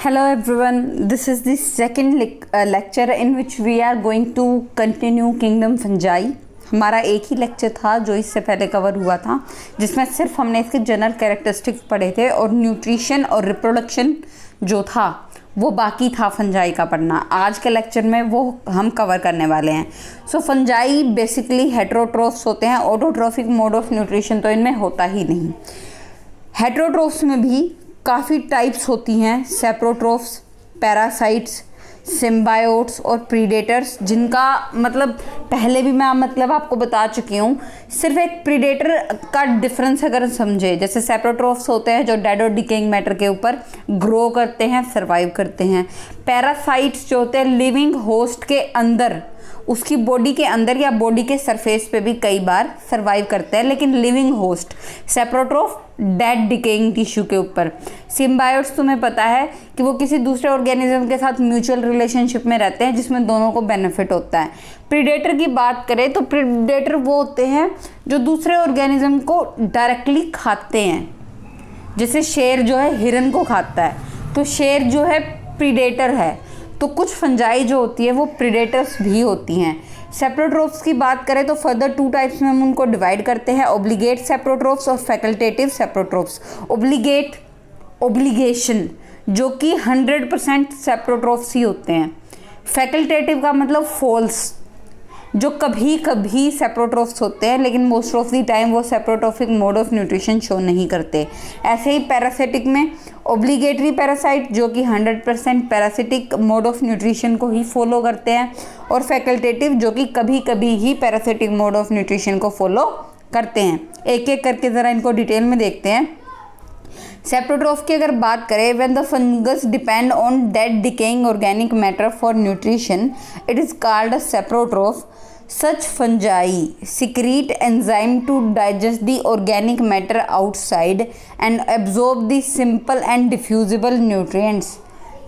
Hello everyone, this is the second lecture in which we are going to continue Kingdom Fungi. हमारा एक ही lecture था जो इससे पहले कवर हुआ था, जिसमें सिर्फ हमने इसके जनरल कैरेक्टरिस्टिक्स पढ़े थे और न्यूट्रिशन और रिप्रोडक्शन जो था वो बाकी था फंजाई का पढ़ना। आज के लेक्चर में वो हम कवर करने वाले हैं। सो फंजाई बेसिकली हेटेरोट्रोफ्स होते हैं। ऑटोट्रोफिक मोड ऑफ न्यूट्रिशन तो इनमें होता ही नहीं। हेटेरोट्रोफ्स में भी काफ़ी टाइप्स होती हैं, सेप्रोट्रोफ्स, पैरासाइट्स, सिम्बायोट्स और प्रीडेटर्स, जिनका मतलब पहले भी मैं आपको बता चुकी हूँ। सिर्फ एक प्रीडेटर का डिफरेंस अगर समझे, जैसे सेप्रोट्रोफ्स होते हैं जो डेड और डिकेइंग मैटर के ऊपर ग्रो करते हैं, सर्वाइव करते हैं। पैरासाइट्स जो होते हैं लिविंग होस्ट के अंदर, उसकी बॉडी के अंदर या बॉडी के सरफेस पे भी कई बार सर्वाइव करते हैं, लेकिन living host. Saprotroph dead decaying tissue के ऊपर। सिम्बायोट्स तुम्हें पता है कि वो किसी दूसरे ऑर्गेनिज्म के साथ म्यूचुअल रिलेशनशिप में रहते हैं, जिसमें दोनों को बेनिफिट होता है। प्रीडेटर की बात करें तो प्रीडेटर वो होते हैं जो दूसरे ऑर्गेनिज्म को डायरेक्टली खाते हैं। जैसे शेर जो है हिरन को खाता है, तो शेर जो है प्रीडेटर है। तो कुछ फंजाई जो होती है वो प्रीडेटर्स भी होती हैं। सेप्रोट्रोफ्स की बात करें तो फर्दर टू टाइप्स में हम उनको डिवाइड करते हैं, ओब्लिगेट सेप्रोट्रोफ्स और फैकल्टेटिव सेप्रोट्रोफ्स। ओब्लिगेशन जो कि 100% सेप्रोट्रोफ्स ही होते हैं। फैकल्टेटिव का मतलब फॉल्स, जो कभी कभी सेप्रोट्रोफ्स होते हैं, लेकिन मोस्ट ऑफ द टाइम वो सेप्रोट्रोफिक मोड ऑफ न्यूट्रिशन शो नहीं करते। ऐसे ही पैरासिटिक में ओब्लिगेटरी पैरासाइट जो कि 100% पैरासिटिक मोड ऑफ न्यूट्रिशन को ही फॉलो करते हैं, और फैकल्टेटिव जो कि कभी कभी ही पैरासिटिक मोड ऑफ न्यूट्रिशन को फॉलो करते हैं। एक एक करके ज़रा इनको डिटेल में देखते हैं। सेप्रोट्रोफ की अगर बात करें, when the fungus depend on dead decaying organic matter for nutrition, it is called a saprotroph. Such fungi secrete enzyme to digest the organic matter outside and absorb the simple and diffusible nutrients।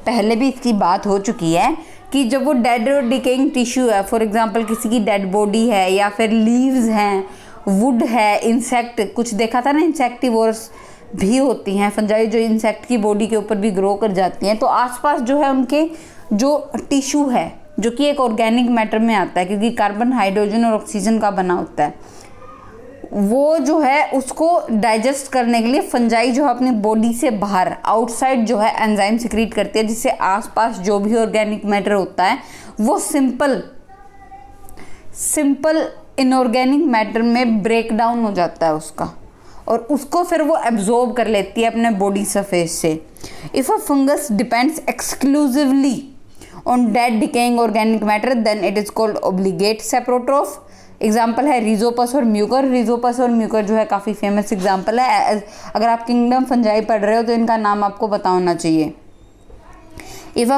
पहले भी इसकी बात हो चुकी है कि जब वो डेड और डिकेइंग टिश्यू है, फॉर एग्जांपल किसी की डेड बॉडी है या फिर लीव्स हैं, वुड है, इंसेक्ट, कुछ देखा था ना, इंसेक्टिवोर्स भी होती हैं फंजाई जो इंसेक्ट की बॉडी के ऊपर भी ग्रो कर जाती हैं। तो आसपास जो है उनके जो टिश्यू है जो कि एक ऑर्गेनिक मैटर में आता है, क्योंकि कार्बन, हाइड्रोजन और ऑक्सीजन का बना होता है, वो जो है उसको डाइजेस्ट करने के लिए फंजाई जो है अपनी बॉडी से बाहर आउटसाइड जो है एंजाइम सिक्रीट करती है, जिससे आसपास जो भी ऑर्गेनिक मैटर होता है वो सिंपल इनऑर्गेनिक मैटर में ब्रेक डाउन हो जाता है उसका, और उसको फिर वो एब्जॉर्ब कर लेती है अपने बॉडी सरफेस से। If a fungus depends exclusively on dead decaying organic matter, then it is called obligate saprotroph। Example है रिजोपस और म्यूकर। रिजोपस और म्यूकर जो है काफ़ी फेमस एग्जाम्पल है। अगर आप किंगडम फंजाई पढ़ रहे हो तो इनका नाम आपको पता होना चाहिए। If a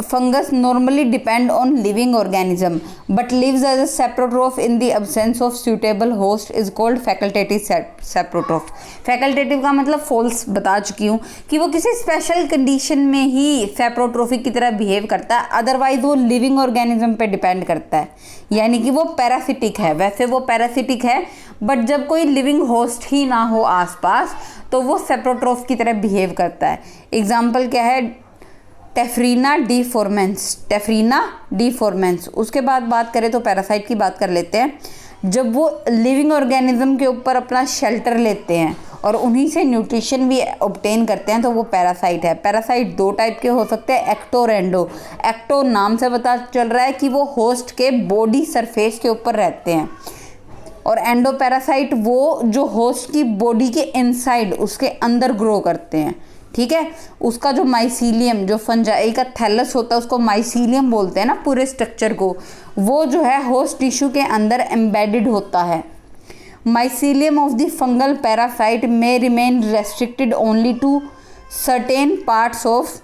fungus normally depend on living organism but lives as a saprotroph in the absence of suitable host is called facultative saprotroph। Facultative का मतलब फॉल्स बता चुकी हूँ कि वो किसी स्पेशल कंडीशन में ही सेप्रोट्रोफिक की तरह बिहेव करता है, अदरवाइज वो लिविंग ऑर्गेनिज्म पे डिपेंड करता है, यानी कि वो पैरासिटिक है। वैसे वो पैरासिटिक है, बट जब कोई लिविंग होस्ट ही ना हो आसपास तो वो सेप्रोट्रोफ की तरह बिहेव करता है। एग्जाम्पल क्या है, टेफ्रीना डिफॉर्मेंस। उसके बाद बात करें तो पैरासाइट की बात कर लेते हैं। जब वो लिविंग ऑर्गेनिज्म के ऊपर अपना शेल्टर लेते हैं और उन्हीं से न्यूट्रिशन भी ऑब्टेन करते हैं, तो वो पैरासाइट है। पैरासाइट दो टाइप के हो सकते हैं, एक्टो और एंडो। एक्टो नाम से पता चल रहा है कि वो होस्ट के बॉडी सरफेस के ऊपर रहते हैं, और एंडो पैरासाइट वो जो होस्ट की बॉडी के इनसाइड उसके अंदर ग्रो करते हैं। ठीक है, उसका जो माइसीलियम, जो फंजाई का थैलस होता है उसको माइसीलियम बोलते हैं ना पूरे स्ट्रक्चर को, वो जो है होस्ट टिश्यू के अंदर एम्बेडेड होता है। Mycelium of the fungal parasite may remain restricted only to certain parts of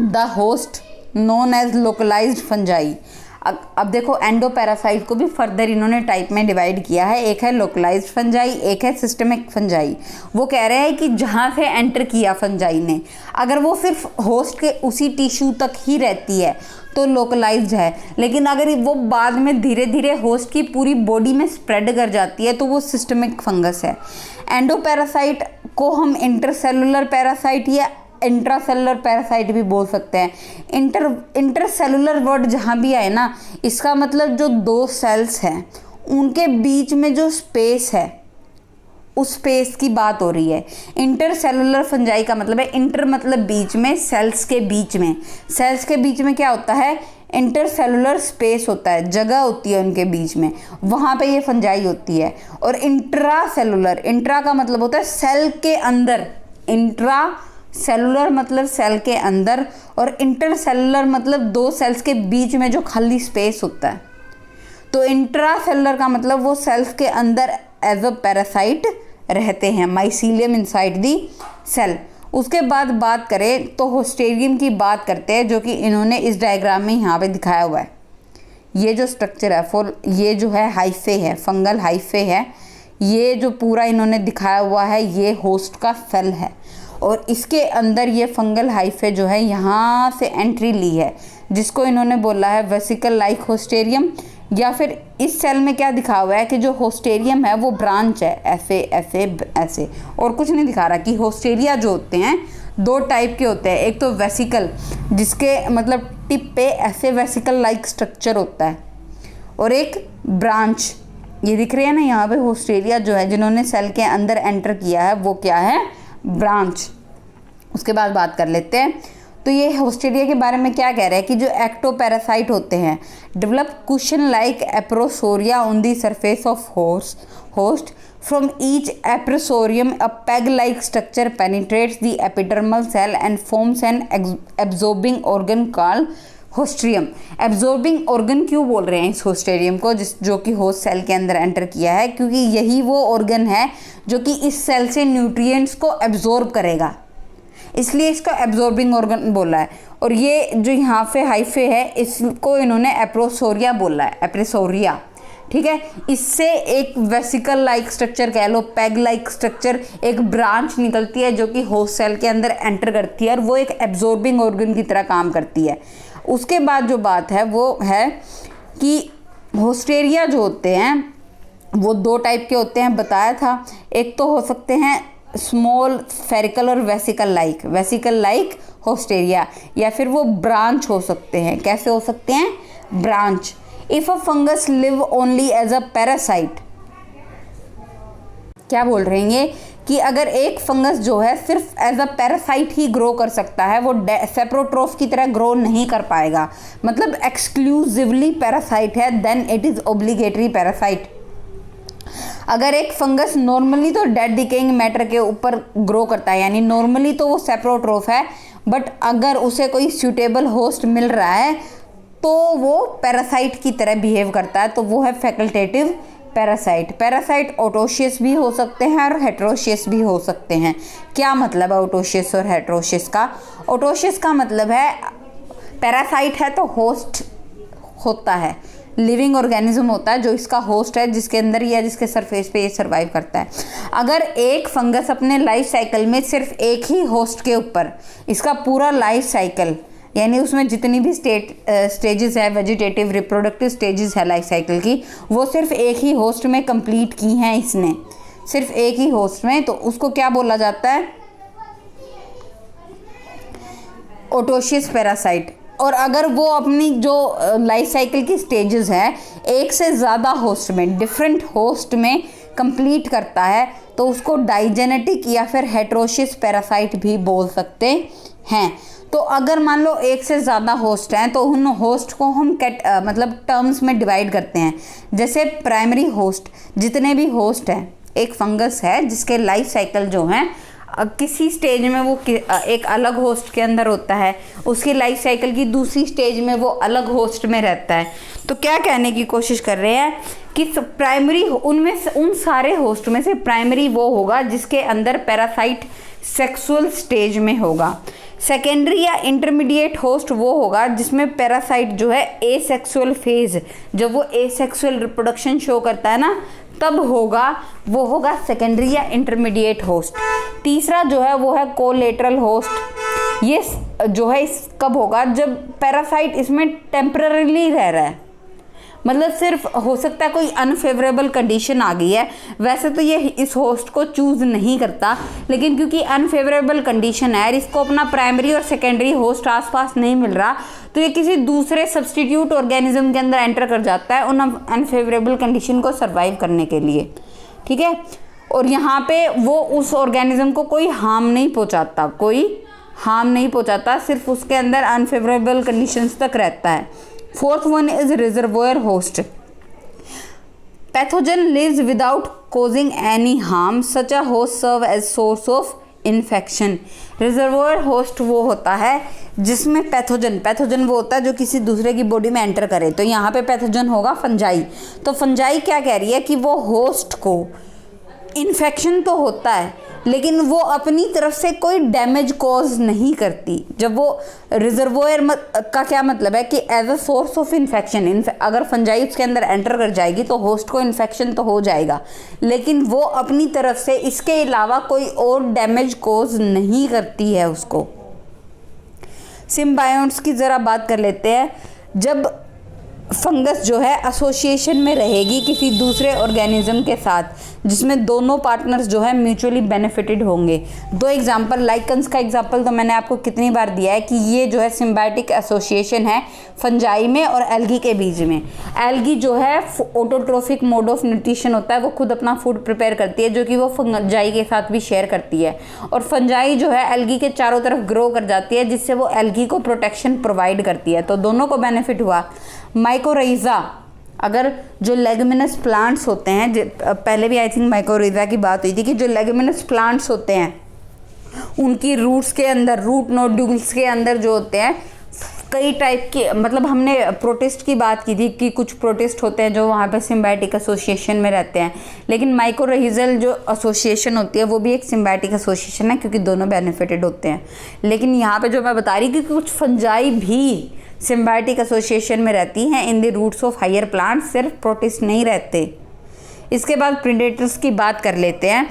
the host known as localised fungi. अब देखो एंडो पैरासाइट को भी फर्दर इन्होंने टाइप में डिवाइड किया है। एक है लोकलाइज्ड फंजाई, एक है सिस्टमिक फंजाई। वो कह रहे हैं कि जहाँ से एंटर किया फंजाई ने, अगर वो सिर्फ होस्ट के उसी टिश्यू तक ही रहती है तो लोकलाइज्ड है, लेकिन अगर वो बाद में धीरे धीरे होस्ट की पूरी बॉडी में स्प्रेड कर जाती है तो वो सिस्टमिक फंगस है। एंडो पैरासाइट को हम इंटरसेलुलर पैरासाइट या इंट्रासेलुलर पैरासाइट भी बोल सकते हैं। इंटरसेलुलर वर्ड जहाँ भी आए ना, इसका मतलब जो दो सेल्स हैं उनके बीच में जो स्पेस है उस स्पेस की बात हो रही है। इंटरसेलुलर फंजाई का मतलब है, इंटर मतलब बीच में, सेल्स के बीच में। सेल्स के बीच में क्या होता है? इंटरसेलुलर स्पेस होता है, जगह होती है उनके बीच में, वहाँ पे ये फंजाई होती है। और इंट्रासेलुलर, इंट्रा का मतलब होता है सेल के अंदर, इंट्रा सेलुलर मतलब सेल के अंदर, और इंटरसेलुलर मतलब दो सेल्स के बीच में जो खाली स्पेस होता है। तो इंट्रासेलुलर का मतलब वो सेल्स के अंदर एज अ पैरासाइट रहते हैं, माइसीलियम इनसाइड दी सेल। उसके बाद बात करें तो होस्टेरियम की बात करते हैं, जो कि इन्होंने इस डायग्राम में यहाँ पे दिखाया हुआ है। ये जो स्ट्रक्चर है ये जो है हाइफे है, फंगल हाइफे है। ये जो पूरा इन्होंने दिखाया हुआ है ये होस्ट का सेल है, और इसके अंदर ये फंगल हाइफे जो है यहाँ से एंट्री ली है, जिसको इन्होंने बोला है वेसिकल लाइक होस्टेरियम। या फिर इस सेल में क्या दिखा हुआ है कि जो होस्टेरियम है वो ब्रांच है, ऐसे ऐसे ऐसे, और कुछ नहीं दिखा रहा। कि होस्टेरिया जो होते हैं दो टाइप के होते हैं, एक तो वेसिकल जिसके मतलब टिप पे ऐसे वेसिकल लाइक स्ट्रक्चर होता है, और एक ब्रांच। ये दिख रही है ना यहाँ पे होस्टेरिया जो है जिन्होंने सेल के अंदर एंटर किया है वो क्या है? ब्रांच। उसके बाद बात कर लेते हैं तो ये होस्टेरिया के बारे में क्या कह रहे हैं कि जो एक्टोपैरासाइट होते हैं develop cushion like appressoria on the surface of host from each appressorium a peg like structure penetrates the epidermal cell and forms an absorbing organ called haustorium. Absorbing organ क्यों बोल रहे हैं इस होस्टेरियम को, जो कि होस्ट सेल के अंदर एंटर किया है? क्योंकि यही वो ऑर्गन है जो कि इस सेल से न्यूट्रिएंट्स को एब्जॉर्ब करेगा, इसलिए इसका एब्जॉर्बिंग ऑर्गन बोला है। और ये जो यहाँ पे हाइफे है इसको इन्होंने एप्रोसोरिया बोला है, एप्रोसोरिया, ठीक है। इससे एक वेसिकल लाइक स्ट्रक्चर कह लो, पैग लाइक स्ट्रक्चर, एक ब्रांच निकलती है जो कि होस्ट सेल के अंदर एंटर करती है, और वो एक एब्जॉर्बिंग ऑर्गन की तरह काम करती है। उसके बाद जो बात है वो है कि होस्टेरिया जो होते हैं वो दो टाइप के होते हैं, बताया था। एक तो हो सकते हैं स्मॉल फेरिकल और वेसिकल लाइक होस्टेरिया, या फिर वो ब्रांच हो सकते हैं। कैसे हो सकते हैं? Branch. If a fungus live only as a parasite, क्या बोल रहे हैं ये कि अगर एक फंगस जो है सिर्फ एज अ पैरासाइट ही ग्रो कर सकता है, वो सेप्रोट्रोफ की तरह ग्रो नहीं कर पाएगा, मतलब एक्सक्लूसिवली पैरासाइट है, then it is obligatory parasite. अगर एक फंगस नॉर्मली तो डेड डिकेइंग मैटर के ऊपर ग्रो करता है, यानी नॉर्मली तो वो सेप्रोट्रोफ है, बट अगर उसे कोई सूटेबल होस्ट मिल रहा है तो वो पैरासाइट की तरह बिहेव करता है, तो वो है फैकल्टेटिव पैरासाइट। पैरासाइट ऑटोशियस भी हो सकते हैं और हेट्रोशियस भी हो सकते हैं। क्या मतलब है ऑटोशियस और हेट्रोशियस का? ऑटोशियस का मतलब है पैरासाइट है तो होस्ट होता है, लिविंग ऑर्गेनिज्म होता है जो इसका होस्ट है, जिसके अंदर या जिसके सरफेस पे ये सर्वाइव करता है। अगर एक फंगस अपने लाइफ साइकिल में सिर्फ एक ही होस्ट के ऊपर इसका पूरा लाइफ साइकिल, यानी उसमें जितनी भी स्टेजेस है, वेजिटेटिव रिप्रोडक्टिव स्टेजेस है लाइफ साइकिल की, वो सिर्फ एक ही होस्ट में कंप्लीट की हैं इसने, सिर्फ एक ही होस्ट में, तो उसको क्या बोला जाता है? Autoecious parasite. और अगर वो अपनी जो लाइफ साइकिल की स्टेजेस है एक से ज़्यादा होस्ट में, डिफरेंट होस्ट में कंप्लीट करता है, तो उसको डाइजेनेटिक या फिर हेट्रोशियस पैरासाइट भी बोल सकते हैं। तो अगर मान लो एक से ज़्यादा होस्ट हैं तो उन होस्ट को हम मतलब टर्म्स में डिवाइड करते हैं। जैसे प्राइमरी होस्ट, जितने भी होस्ट हैं, एक फंगस है जिसके लाइफ साइकिल जो हैं किसी स्टेज में वो एक अलग होस्ट के अंदर होता है, उसकी लाइफ साइकिल की दूसरी स्टेज में वो अलग होस्ट में रहता है। तो क्या कहने की कोशिश कर रहे हैं कि प्राइमरी उनमें से, उन सारे होस्ट में से प्राइमरी वो होगा जिसके अंदर पैरासाइट सेक्सुअल स्टेज में होगा। सेकेंडरी या इंटरमीडिएट होस्ट वो होगा जिसमें पैरासाइट जो है एसेक्सुअल फेज, जब वो एसेक्सुअल रिप्रोडक्शन शो करता है ना तब होगा, वो होगा सेकेंडरी या इंटरमीडिएट होस्ट। तीसरा जो है वो है कोलेटरल होस्ट। ये जो है इस कब होगा? जब पैरासाइट इसमें टेम्पररीली रह रहा है, मतलब सिर्फ हो सकता है कोई अनफेवरेबल कंडीशन आ गई है, वैसे तो ये इस होस्ट को चूज़ नहीं करता, लेकिन क्योंकि अनफेवरेबल कंडीशन है और इसको अपना प्राइमरी और सेकेंडरी होस्ट आसपास नहीं मिल रहा, तो ये किसी दूसरे सब्सटीट्यूट ऑर्गेनिज्म के अंदर एंटर कर जाता है उन अनफेवरेबल कंडीशन को सर्वाइव करने के लिए, ठीक है। और यहाँ पे वो उस ऑर्गेनिज्म को कोई हार्म नहीं पहुँचाता, सिर्फ उसके अंदर अनफेवरेबल कंडीशंस तक रहता है। Fourth one is reservoir host. Pathogen lives without causing any harm, such a host serve as source of infection. Reservoir host वो होता है जिसमें पैथोजन वो होता है जो किसी दूसरे की बॉडी में एंटर करे। तो यहाँ पे पैथोजन होगा फंजाई। तो फंजाई क्या कह रही है कि वो होस्ट को इन्फेक्शन तो होता है लेकिन वो अपनी तरफ से कोई डैमेज कॉज नहीं करती। जब वो रिजर्वोयर का क्या मतलब है कि as a source of infection, अगर फंजाई उसके अंदर एंटर कर जाएगी तो होस्ट को इन्फेक्शन तो हो जाएगा, लेकिन वो अपनी तरफ से इसके अलावा कोई और डैमेज कॉज नहीं करती है उसको। सिम्बायोट्स की ज़रा बात कर लेते हैं। जब फंगस जो है एसोसिएशन में रहेगी किसी दूसरे ऑर्गेनिज्म के साथ जिसमें दोनों पार्टनर्स जो है म्यूचुअली बेनिफिटेड होंगे। दो एग्जांपल, लाइकन्स का एग्जांपल तो मैंने आपको कितनी बार दिया है कि ये जो है सिम्बायोटिक एसोसिएशन है फंजाई में और एल्गी के बीच में। एल्गी जो है ऑटोट्रोफिक मोड ऑफ न्यूट्रिशन होता है, वो खुद अपना फूड प्रिपेयर करती है जो कि वो फंजाई के साथ भी शेयर करती है, और फंजाई जो है एल्गी के चारों तरफ ग्रो कर जाती है जिससे वो एल्गी को प्रोटेक्शन प्रोवाइड करती है। तो दोनों को बेनिफिट हुआ। माइकोराइजा, अगर जो लेगुमिनस प्लांट्स होते हैं, पहले भी आई थिंक माइकोराइजा की बात हुई थी कि जो लेगुमिनस प्लांट्स होते हैं उनकी रूट्स के अंदर, रूट नोड्यूल्स के अंदर जो होते हैं कई टाइप के, मतलब हमने प्रोटिस्ट की बात की थी कि कुछ प्रोटिस्ट होते हैं जो वहाँ पे सिम्बायोटिक एसोसिएशन में रहते हैं, लेकिन माइकोराइजल जो एसोसिएशन होती है वो भी एक सिम्बायोटिक एसोसिएशन है क्योंकि दोनों बेनिफिटेड होते हैं। लेकिन यहाँ पे जो मैं बता रही कि कुछ फंजाई भी सिम्बायोटिक एसोसिएशन में रहती हैं in the roots of higher plant, सिर्फ प्रोटिस्ट नहीं रहते। इसके बाद प्रीडेटर्स की बात कर लेते हैं।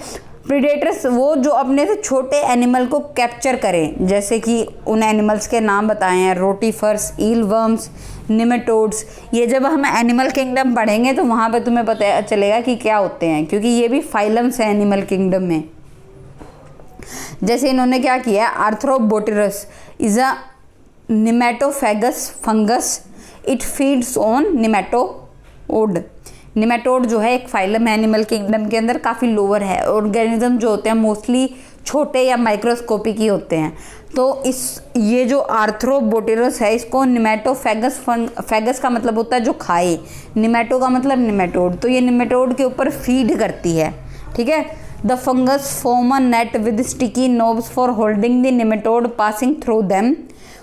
प्रीडेटर्स वो जो अपने से छोटे एनिमल को कैप्चर करें, जैसे कि उन एनिमल्स के नाम बताए हैं, रोटीफर्स, ईलवर्म्स, निमेटोड्स। ये जब हम एनिमल किंगडम पढ़ेंगे तो वहाँ पे तुम्हें पता चलेगा कि क्या होते हैं, क्योंकि ये भी फाइलम्स हैं एनिमल किंगडम में। जैसे इन्होंने क्या किया है, Arthrobotrys is a nematophagous fungus, it feeds on nematode. Nematode जो है एक फाइलम है एनिमल किंगडम के अंदर, काफ़ी लोअर है। ऑर्गेनिज्म जो होते हैं मोस्टली छोटे या माइक्रोस्कोपिक ही होते हैं। तो ये जो आर्थ्रोबोटिरस है इसको निमेटोफेगस, फेगस का मतलब होता है जो खाए, निमेटो का मतलब निमेटोड, तो ये निमेटोड के ऊपर फीड करती है, ठीक है। The fungus form a net with sticky knobs for holding the nematode passing through them.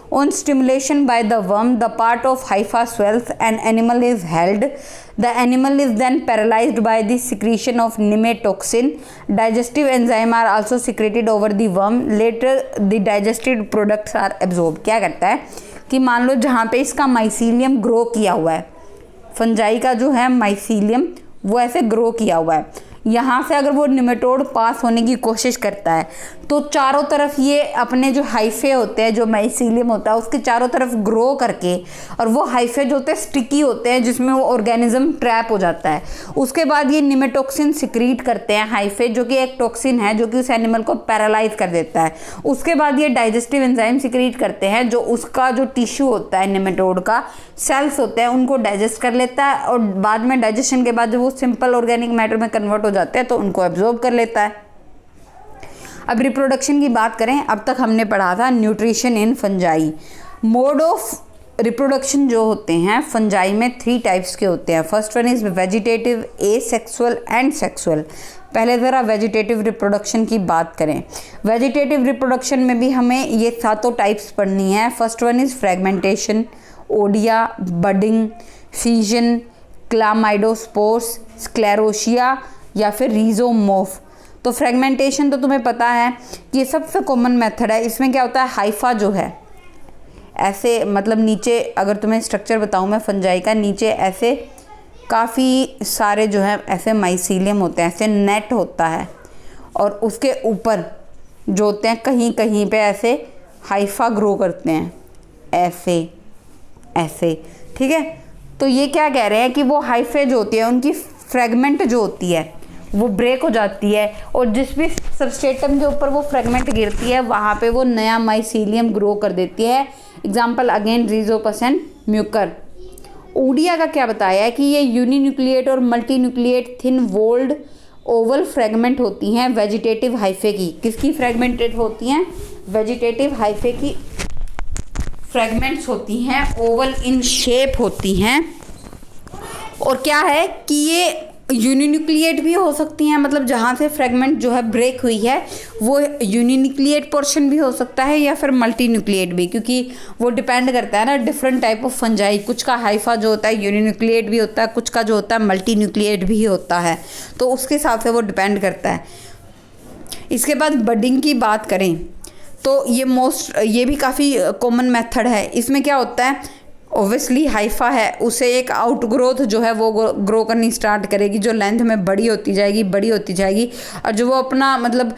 On stimulation by the worm, the part of hypha swells and animal is held. The animal is then paralyzed by the secretion of nematoxin. Digestive enzymes are also secreted over the worm. Later, the digested products are absorbed. क्या करता है कि मान लो जहाँ पे इसका mycelium grow किया हुआ है, फंजाई का जो है माइसीलियम वो ऐसे ग्रो किया हुआ है, यहाँ से अगर वो निमेटोड पास होने की कोशिश करता है तो चारों तरफ ये अपने जो हाइफे होते हैं, जो माइसीलियम होता है उसके चारों तरफ ग्रो करके, और वो हाइफे जो होते हैं स्टिकी होते हैं जिसमें वो ऑर्गेनिज्म ट्रैप हो जाता है। उसके बाद ये निमेटोक्सिन सिक्रीट करते हैं हाइफे, जो कि एक टॉक्सिन है जो कि उस एनिमल को पैरालाइज कर देता है। उसके बाद ये डाइजेस्टिव एंजाइम सिक्रीट करते हैं जो उसका जो टिश्यू होता है निमेटोड का, सेल्स होते हैं, उनको डाइजेस्ट कर लेता है, और बाद में डाइजेशन के बाद जब वो सिंपल ऑर्गेनिक मैटर में कन्वर्ट हो जाते हैं तो उनको एब्जॉर्ब कर लेता है। अब रिप्रोडक्शन की बात करें, अब तक हमने पढ़ा था nutrition in fungi. Mode of reproduction जो होते हैं फंजाई में 3 टाइप्स के होते हैं। First one is vegetative, asexual and sexual. पहले ज़रा वेजिटेटिव रिप्रोडक्शन की बात करें। वेजिटेटिव रिप्रोडक्शन में भी हमें ये 7 टाइप्स पढ़नी है। First one is fragmentation, oidia, budding, fission, chlamydospores, sclerotia या फिर रीजोमोर्फ। तो फ्रेगमेंटेशन तो तुम्हें पता है कि ये सबसे कॉमन मेथड है। इसमें क्या होता है, हाइफा जो है ऐसे, मतलब नीचे अगर तुम्हें स्ट्रक्चर बताऊं मैं फंजाई का, नीचे ऐसे काफ़ी सारे जो है ऐसे माइसीलियम होते हैं, ऐसे नेट होता है, और उसके ऊपर जो होते हैं कहीं कहीं पे ऐसे हाइफा ग्रो करते हैं, ऐसे ऐसे, ठीक है। तो ये क्या कह रहे हैं कि वो हाइफे जो होती है उनकी फ्रेगमेंट जो होती है वो ब्रेक हो जाती है, और जिस भी सबस्ट्रेटम के ऊपर वो फ्रेगमेंट गिरती है वहाँ पे वो नया माइसीलियम ग्रो कर देती है। Example again Rhizopus and Mucor. Odia का क्या बताया है कि ये यूनिन्यूक्लिएट और मल्टीन्यूक्लिएट थिन वोल्ड ओवल फ्रेगमेंट होती हैं वेजिटेटिव हाइफे की। किसकी फ्रेगमेंटेड होती हैं? वेजिटेटिव हाइफे की फ्रेगमेंट्स होती हैं, ओवल इन शेप होती हैं। और क्या है कि ये यूनिन्यूक्लिएट भी हो सकती हैं, मतलब जहाँ से फ्रेगमेंट जो है ब्रेक हुई है वो यूनिन्यूक्लिएट पोर्शन भी हो सकता है या फिर मल्टीन्यूक्लिएट भी, क्योंकि वो डिपेंड करता है ना डिफरेंट टाइप ऑफ फंजाई। कुछ का हाइफा जो होता है यूनिन्यूक्लिएट भी होता है, कुछ का जो होता है मल्टीन्यूक्लिएट भी होता है, तो उसके हिसाब से वो डिपेंड करता है। इसके बाद बडिंग की बात करें तो ये भी काफ़ी कॉमन मेथड है। इसमें क्या होता है, ओबियसली हाइफा है उसे एक आउटग्रोथ जो है वो ग्रो करनी स्टार्ट करेगी, जो लेंथ में बड़ी होती जाएगी और जो वो अपना मतलब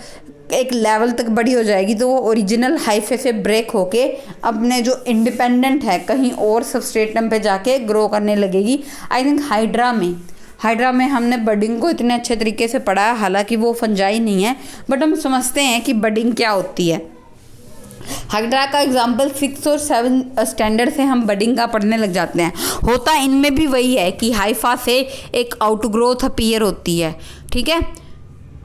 एक लेवल तक बड़ी हो जाएगी तो वो ओरिजिनल हाइफे से ब्रेक होके अपने जो इंडिपेंडेंट है कहीं और सबस्ट्रेटम पे जाके ग्रो करने लगेगी। आई थिंक हाइड्रा में हमने बडिंग को इतने अच्छे तरीके से पढ़ा है, हालांकि वो फंजाई नहीं है बट हम समझते हैं कि बडिंग क्या होती है। हाइड्रा का एग्जाम्पल 6 और 7 स्टैंडर्ड से हम बडिंग का पढ़ने लग जाते हैं। होता इनमें भी वही है कि हाइफा से एक आउटग्रोथ अपीयर होती है, ठीक है,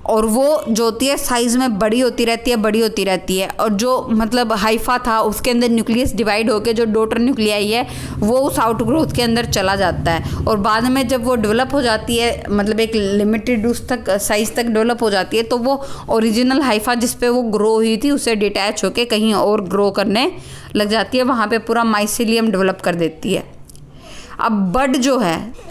और वो जो होती है साइज़ में बड़ी होती रहती है और जो मतलब हाइफा था उसके अंदर न्यूक्लियस डिवाइड होकर जो डॉटर न्यूक्लियाई है वो उस आउटग्रोथ के अंदर चला जाता है, और बाद में जब वो डेवलप हो जाती है मतलब एक लिमिटेड उस तक साइज़ तक डेवलप हो जाती है तो वो ओरिजिनल हाइफा जिस पे वो ग्रो हुई थी उससे डिटैच होकर कहीं और ग्रो करने लग जाती है, वहाँ पर पूरा माइसीलियम डेवलप कर देती है। अब बड जो है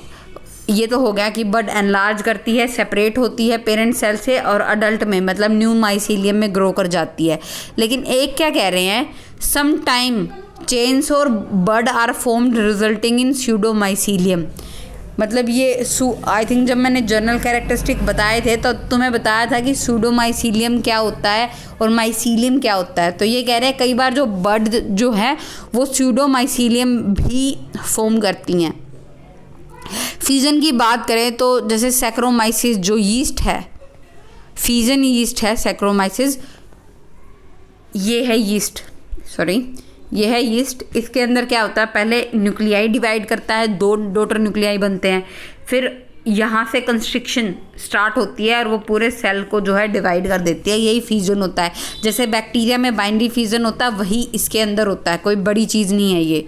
ये तो हो गया कि बड एनलार्ज करती है, सेपरेट होती है पेरेंट सेल से और अडल्ट में मतलब न्यू माइसीलियम में ग्रो कर जाती है। लेकिन एक क्या कह रहे हैं, सम टाइम चेन्स और बड आर फॉर्म्ड रिजल्टिंग इन स्यूडोमाइसीलियम। मतलब ये आई थिंक जब मैंने जर्नल कैरेक्टरिस्टिक बताए थे तो तुम्हें बताया था कि सूडोमाइसीलियम क्या होता है और माइसीलियम क्या होता है। तो ये कह रहे हैं कई बार जो बड जो है वो स्यूडोमाइसीलियम भी फॉर्म करती हैं। फ्यूजन की बात करें तो जैसे सैक्रोमाइसिस जो यीस्ट है, फ्यूजन यीस्ट है सैक्रोमाइसिस, ये है यीस्ट। इसके अंदर क्या होता है, पहले न्यूक्लियाई डिवाइड करता है, 2 डॉटर न्यूक्लियाई बनते हैं, फिर यहाँ से कंस्ट्रिक्शन स्टार्ट होती है और वो पूरे सेल को जो है डिवाइड कर देती है, यही फ्यूजन होता है। जैसे बैक्टीरिया में बाइनरी फ्यूजन होता है वही इसके अंदर होता है, कोई बड़ी चीज़ नहीं है ये।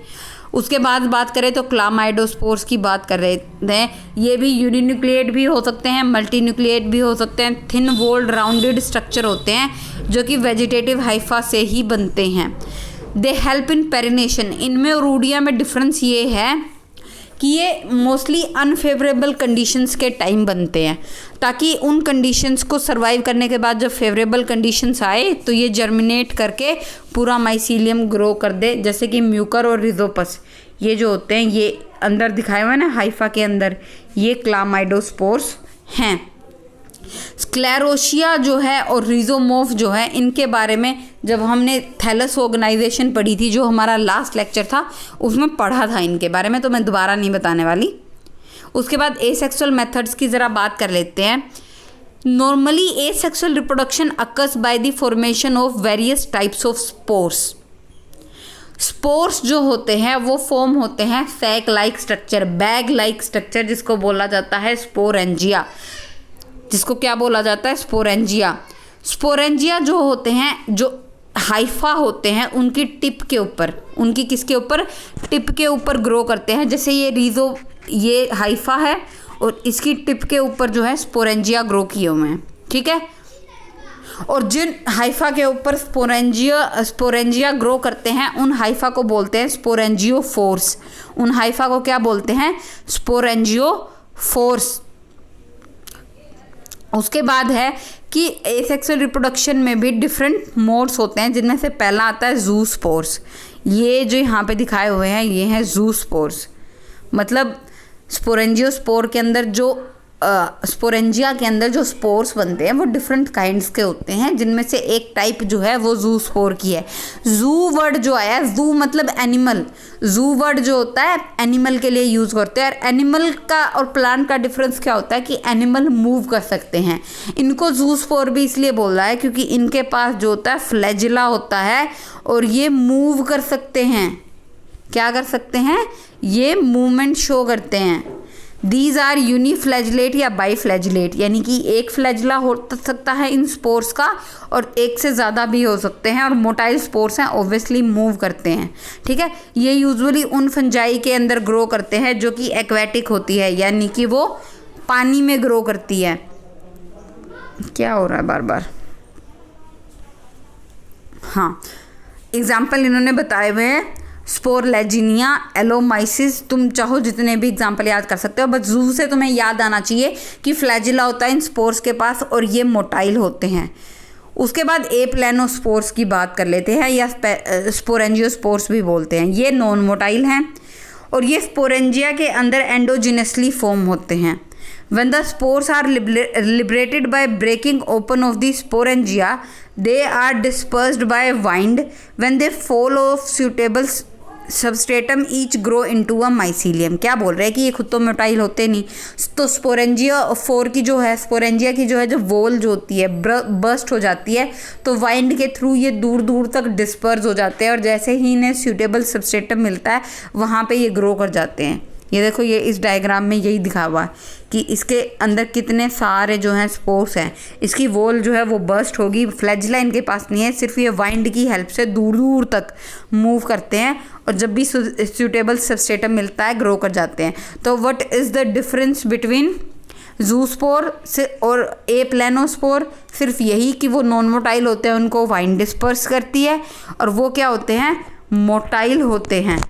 उसके बाद बात करें तो क्लामाइडोस्पोर्स की बात कर रहे हैं, ये भी यूनिन्यूक्लिएट भी हो सकते हैं, मल्टीन्यूक्लिएट भी हो सकते हैं, थिन वोल्ड राउंडेड स्ट्रक्चर होते हैं जो कि वेजिटेटिव हाइफा से ही बनते हैं। They help in perennation. इनमें और ओडिया में डिफरेंस ये है कि ये मोस्टली अनफेवरेबल कंडीशंस के टाइम बनते हैं, ताकि उन कंडीशंस को सरवाइव करने के बाद जब फेवरेबल कंडीशंस आए तो ये जर्मिनेट करके पूरा माइसीलियम ग्रो कर दे। जैसे कि म्यूकर और रिजोपस ये जो होते हैं ये अंदर दिखाए हुए ना हाइफा के अंदर, ये क्लामाइडोस्पोर्स हैं। स्क्लेरोशिया जो है और रिजोमोफ जो है, इनके बारे में जब हमने थैलस ऑर्गेनाइजेशन पढ़ी थी जो हमारा लास्ट लेक्चर था उसमें पढ़ा था इनके बारे में, तो मैं दोबारा नहीं बताने वाली। उसके बाद एसेक्सुअल मेथड्स की ज़रा बात कर लेते हैं। Normally asexual reproduction occurs by the formation of various types of spores जो होते हैं वो फॉर्म होते हैं sac like structure, bag like structure, जिसको बोला जाता है स्पोरेंजिया। जिसको क्या बोला जाता है, स्पोरेंजिया जो होते हैं, जो हाइफा होते हैं उनकी टिप के ऊपर, उनकी किसके ऊपर, टिप के ऊपर ग्रो करते हैं। जैसे ये हाइफा है और इसकी टिप के ऊपर जो है स्पोरेंजिया ग्रो किए हुए हैं, ठीक है। और जिन हाइफा के ऊपर स्पोरेंजिया ग्रो करते हैं उन हाइफा को बोलते हैं स्पोरेंजियोफोर्स। उन हाइफा को क्या बोलते हैं, स्पोरेंजियोफोर्स। उसके बाद है कि एसेक्सुअल रिप्रोडक्शन में भी डिफरेंट मोड्स होते हैं, जिनमें से पहला आता है जूस्पोर्स। ये जो यहाँ पे दिखाए हुए हैं ये हैं जूस्पोर्स। मतलब स्पोरेंजियोस्पोर के अंदर जो स्पोरेंजिया के अंदर जो स्पोर्स बनते हैं वो डिफरेंट काइंड्स के होते हैं, जिनमें से एक टाइप जो है वो जू स्पोर की है। जू वर्ड जो आया, जू मतलब एनिमल, जू वर्ड जो होता है एनिमल के लिए यूज़ करते हैं। और एनिमल का और प्लांट का डिफरेंस क्या होता है कि एनिमल मूव कर सकते हैं। इनको जू स्पोर भी इसलिए बोल रहा है क्योंकि इनके पास जो होता है फ्लैजिला होता है और ये मूव कर सकते हैं। क्या कर सकते हैं? ये मूवमेंट शो करते हैं। दीज आर यूनिफ्लैजिलेट या बाईफ्लैजिलेट, यानी कि एक फ्लैजिला हो सकता है इन स्पोर्स का और एक से ज़्यादा भी हो सकते हैं। और मोटाइल स्पोर्स हैं, ऑब्वियसली मूव करते हैं। ठीक है, ये यूजुअली उन फंजाई के अंदर ग्रो करते हैं जो कि एक्वेटिक होती है, यानी कि वो पानी में ग्रो करती है। क्या हो रहा है बार बार? हाँ, एग्जाम्पल इन्होंने बताए हुए हैं, स्पोरलेजिनिया, एलोमाइसिस, तुम चाहो जितने भी एग्जाम्पल याद कर सकते हो, बस जू से तुम्हें याद आना चाहिए कि फ्लैजिला होता है इन स्पोर्स के पास और ये मोटाइल होते हैं। उसके बाद एप्लेनोस्पोर्स की बात कर लेते हैं, या स्पोरेंजियोस्पोर्स भी बोलते हैं। ये नॉन मोटाइल हैं और ये स्पोरेंजिया के अंदर एंडोजिनसली फॉर्म होते हैं। When the spores are liberated by breaking open of the sporangia, they are dispersed by wind. When they fall off suitable substratum, each grow into a mycelium. क्या बोल रहे हैं कि ये खुद तो मोटाइल होते नहीं, तो स्पोरेंजिया फोर की जो है, स्पोरेंजिया की जो है जो वॉल जो होती है बर्स्ट हो जाती है, तो वाइंड के थ्रू ये दूर दूर तक डिस्पर्स हो जाते हैं और जैसे ही इन्हें सूटेबल सबस्ट्रेटम मिलता है वहाँ पे ये ग्रो कर जाते हैं। ये देखो, ये इस डायग्राम में यही दिखा हुआ है कि इसके अंदर कितने सारे जो हैं स्पोर्स हैं। इसकी वॉल जो है वो बर्स्ट होगी, फ्लैजिला इनके पास नहीं है, सिर्फ ये वाइंड की हेल्प से दूर दूर तक मूव करते हैं और जब भी सूटेबल सबस्ट्रेटम मिलता है ग्रो कर जाते हैं। तो what is the difference between zoospore और एप्लेनोस्पोर? सिर्फ यही कि वो नॉन मोटाइल होते हैं, उनको वाइंड डिस्पर्स करती है, और वो क्या होते हैं? मोटाइल होते हैं।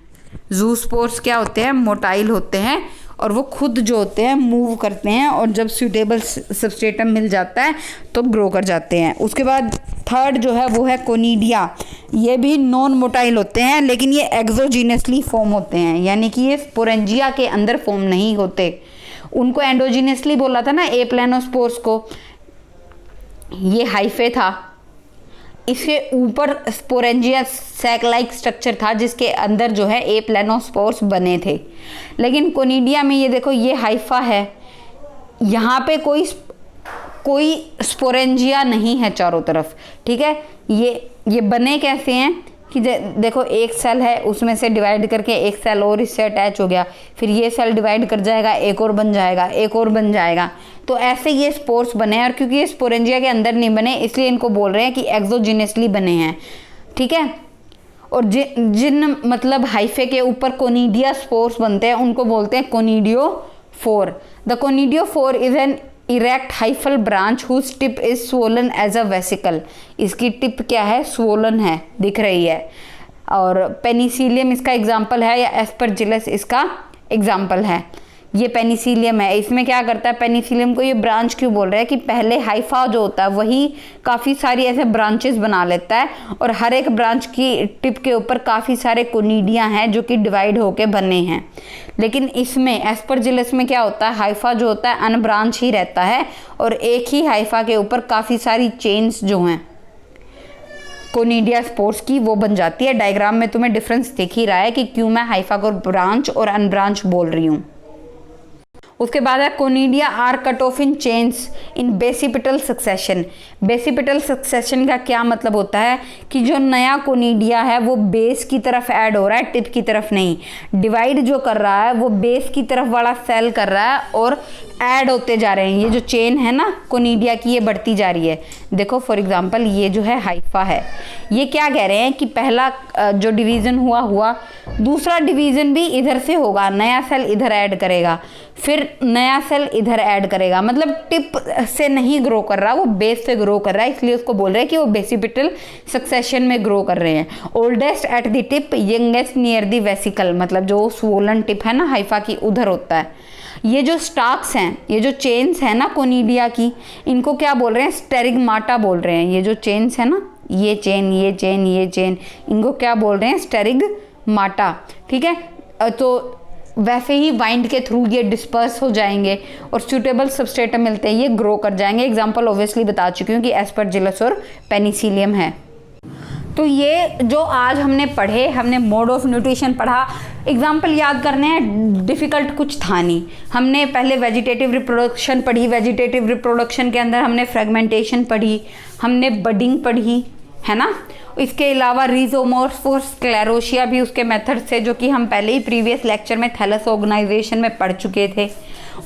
जूस्पोर्स क्या होते हैं? मोटाइल होते हैं और वो खुद जो होते हैं मूव करते हैं और जब सूटेबल सबस्ट्रेटम मिल जाता है तो ग्रो कर जाते हैं। उसके बाद थर्ड जो है वो है कोनिडिया। ये भी नॉन मोटाइल होते हैं लेकिन ये एक्सोजीनसली फॉर्म होते हैं, यानी कि ये स्पोरेंजिया के अंदर फॉर्म नहीं होते। उनको एंडोजीनसली बोला था ना एप्लेनोस्पोर्स को, ये हाइफे था, इसके ऊपर स्पोरेंजिया सैक लाइक स्ट्रक्चर था जिसके अंदर जो है एप्लेनोस्पोर्स बने थे। लेकिन कोनिडिया में ये देखो, ये हाइफा है, यहाँ पे कोई स्पोरेंजिया नहीं है चारों तरफ। ठीक है, ये बने कैसे हैं कि देखो, एक सेल है, उसमें से डिवाइड करके एक सेल और इससे अटैच हो गया, फिर ये सेल डिवाइड कर जाएगा, एक और बन जाएगा, एक और बन जाएगा। तो ऐसे ये स्पोर्स बने हैं और क्योंकि ये स्पोरेंजिया के अंदर नहीं बने इसलिए इनको बोल रहे हैं कि एक्सोजीनसली बने हैं। ठीक है, और जिन मतलब हाइफे के ऊपर कोनिडिया स्पोर्स बनते हैं उनको बोलते हैं conidiophore. The conidiophore is an erect hyphal branch whose tip is swollen as a vesicle. इसकी टिप क्या है? स्वोलन है, दिख रही है। और पेनिसिलियम इसका एग्जाम्पल है, या एस्परजिलस इसका एग्जाम्पल है। ये पेनिसिलियम है, इसमें क्या करता है? पेनिसिलियम को ये ब्रांच क्यों बोल रहे हैं कि पहले हाइफा जो होता है वही काफ़ी सारी ऐसे ब्रांचेस बना लेता है और हर एक ब्रांच की टिप के ऊपर काफ़ी सारे कोनिडिया हैं जो कि डिवाइड होके बने हैं। लेकिन इसमें एस्परजिलस में क्या होता है? हाइफा जो होता है अनब्रांच ही रहता है और एक ही हाइफा के ऊपर काफ़ी सारी चेन्स जो हैं कोनिडिया स्पोर्स की वो बन जाती है। डायग्राम में तुम्हें डिफरेंस दिख ही रहा है कि क्यों मैं हाइफा को ब्रांच और अनब्रांच बोल रही हूँ। उसके बाद है conidia are cut off in chains in basipetal succession. Basipetal succession का क्या मतलब होता है कि जो नया कोनिडिया है वो बेस की तरफ ऐड हो रहा है, टिप की तरफ नहीं। डिवाइड जो कर रहा है वो बेस की तरफ वाला सेल कर रहा है और ऐड होते जा रहे हैं। ये जो चेन है ना कोनिडिया की, ये बढ़ती जा रही है। देखो फॉर एग्जांपल ये जो है हाइफा है, ये क्या कह रहे हैं कि पहला जो डिवीज़न हुआ, दूसरा डिवीज़न भी इधर से होगा, नया सेल इधर ऐड करेगा, फिर नया सेल इधर ऐड करेगा। मतलब टिप से नहीं ग्रो कर रहा, वो बेस से ग्रो कर रहा है, इसलिए उसको बोल रहे हैं कि वो बेसिपिटल सक्सेशन में ग्रो कर रहे हैं। Oldest at the tip, youngest near the vesicle, मतलब जो स्वोलन टिप है ना हाइफा की, उधर होता है। ये जो स्टाक्स हैं, ये जो चेन्स हैं ना कोनिडिया की, इनको क्या बोल रहे हैं? स्टेरिगमाटा बोल रहे हैं। ये जो चेन्स है ना, ये चेन, ये चेन, ये चेन, इनको क्या बोल रहे हैं? स्टेरिगमाटा। ठीक है, तो वैसे ही वाइंड के थ्रू ये डिस्पर्स हो जाएंगे और सूटेबल सबस्ट्रेटम मिलते हैं ये ग्रो कर जाएंगे। एग्जांपल ऑब्वियसली बता चुकी हूँ कि एस्परजिलस और पेनिसिलियम है। तो ये जो आज हमने पढ़े, हमने मोड ऑफ न्यूट्रिशन पढ़ा, एग्जाम्पल याद करने हैं, डिफ़िकल्ट कुछ था नहीं। हमने पहले वेजिटेटिव रिप्रोडक्शन पढ़ी, वेजिटेटिव रिप्रोडक्शन के अंदर हमने फ्रेगमेंटेशन पढ़ी, हमने बडिंग पढ़ी, है ना। इसके अलावा रिजोमोर्फ और स्क्लेरोशिया भी उसके मेथड से, जो कि हम पहले ही प्रीवियस लेक्चर में थैलस ऑर्गेनाइजेशन में पढ़ चुके थे।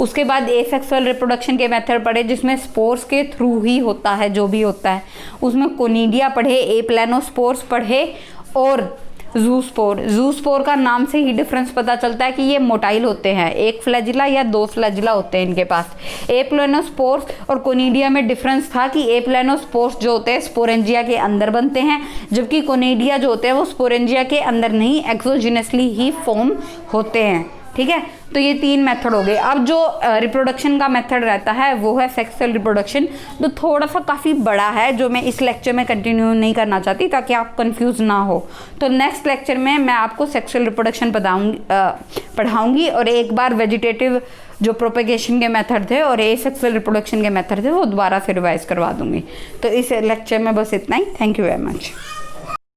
उसके बाद एसेक्सुअल रिप्रोडक्शन के मेथड पढ़े जिसमें स्पोर्स के थ्रू ही होता है जो भी होता है। उसमें कोनिडिया पढ़े, एप्लानोस्पोर्स पढ़े और जूस्पोर का नाम से ही डिफरेंस पता चलता है कि ये मोटाइल होते हैं, एक फ्लैजिला या दो फ्लैजिला होते हैं इनके पास। एप्लानोस्पोर्स और कोनिडिया में डिफरेंस था कि एप्लानोस्पोर्स जो होते हैं स्पोरेंजिया के अंदर बनते हैं, जबकि कोनिडिया जो होते हैं वो स्पोरेंजिया के अंदर नहीं, एक्सोजिनसली ही फॉर्म होते हैं। ठीक है, तो ये 3 मेथड हो गए। अब जो रिप्रोडक्शन का मेथड रहता है वो है सेक्सुअल रिप्रोडक्शन, तो थोड़ा सा काफ़ी बड़ा है जो मैं इस लेक्चर में कंटिन्यू नहीं करना चाहती ताकि आप कंफ्यूज ना हो। तो नेक्स्ट लेक्चर में मैं आपको सेक्सुअल रिप्रोडक्शन पढ़ाऊंगी और एक बार वेजिटेटिव जो प्रोपेगेशन के मेथड थे और एसेक्सुअल रिप्रोडक्शन के मेथड थे वो दोबारा से रिवाइज करवा दूंगी। तो इस लेक्चर में बस इतना ही। Thank you very much.